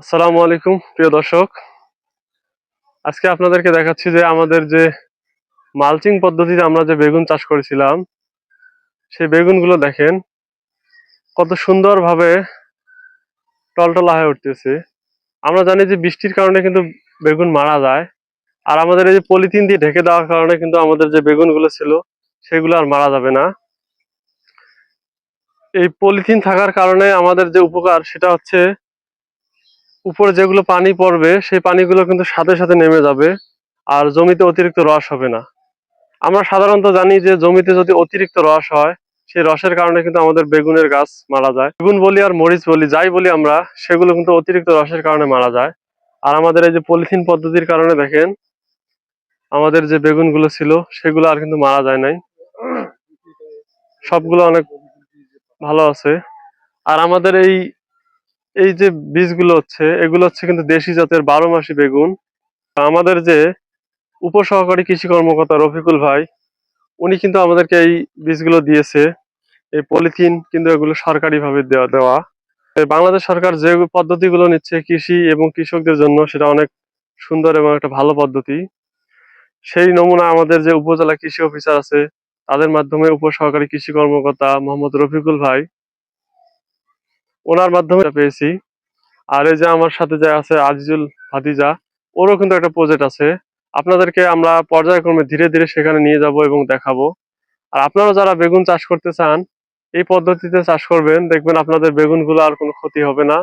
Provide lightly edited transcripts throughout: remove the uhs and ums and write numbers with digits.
আসসালামু আলাইকুম প্রিয় দর্শক। আজকে আপনাদেরকে দেখাচ্ছি যে আমাদের যে মালচিং পদ্ধতিতে আমরা যে বেগুন চাষ করেছিলাম, সেই বেগুনগুলো দেখেন কত সুন্দরভাবে টলটলা হয়ে উঠতেছে। আমরা জানি যে বৃষ্টির কারণে কিন্তু বেগুন মারা যায়। আর আমাদের এই যে পলিথিন দিয়ে ঢেকে দেওয়ার কারণে কিন্তু আমাদের যে বেগুনগুলো ছিল সেগুলো আর মারা যাবে না। এই পলিথিন থাকার কারণে আমাদের যে উপকার সেটা হচ্ছে উপরে যেগুলো পানি পড়বে সেই পানিগুলো কিন্তু সাথে সাথে নেমে যাবে, আর জমিতে অতিরিক্ত রস হবে না। আমরা সাধারণত জানি যে জমিতে যদি অতিরিক্ত রস হয়, সেই রসের কারণে কিন্তু আমাদের বেগুনের গাছ মারা যায়। বেগুন বলি আর মরিচ বলি, যাই বলি আমরা, সেগুলো কিন্তু অতিরিক্ত রসের কারণে মারা যায়। আর আমাদের এই যে পলিথিন পদ্ধতির কারণে দেখেন আমাদের যে বেগুনগুলো ছিল সেগুলো আর কিন্তু মারা যায় নাই, সবগুলো অনেক ভালো আছে। আর আমাদের এই এই যে বীজগুলো হচ্ছে, এগুলো হচ্ছে কিন্তু দেশি জাতের 12 মাসি বেগুন। আমাদের যে উপসহকারী কৃষি কর্মকর্তা রফিকুল ভাই, উনি কিন্তু আমাদেরকে এই বীজগুলো দিয়েছে। এই পলিথিন কিন্তু এগুলো সরকারিভাবে দেওয়া। বাংলাদেশ সরকার যে পদ্ধতিগুলো নিচ্ছে কৃষি এবং কৃষকদের জন্য, সেটা অনেক সুন্দর এবং একটা ভালো পদ্ধতি। সেই নমুনা আমাদের যে উপজেলা কৃষি অফিসার আছে, তাদের মাধ্যমে উপসহকারী কৃষি কর্মকর্তা মোহাম্মদ রফিকুল ভাই, ওনার মাধ্যমে পেয়েছি। আর এই যে আমার সাথে যে আছে আজিজুল ভাতিজা, ওরও কিন্তু একটা প্রজেক্ট আছে। আপনাদেরকে আমরা পর্যায়ক্রমে ধীরে ধীরে সেখানে নিয়ে যাব এবং দেখাবো। আর আপনারা যারা বেগুন চাষ করতে চান, এই পদ্ধতিতে চাষ করবেন, দেখবেন আপনাদের বেগুনগুলো আর কোনো ক্ষতি হবে না।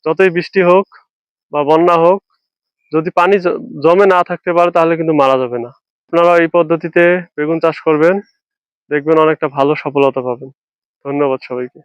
যতই বৃষ্টি হোক বা বন্যা হোক, যদি পানি জমে না থাকতে পারে তাহলে কিন্তু মারা যাবে না। আপনারা এই পদ্ধতিতে বেগুন চাষ করবেন, দেখবেন অনেকটা ভালো সফলতা পাবেন। ধন্যবাদ সবাইকে।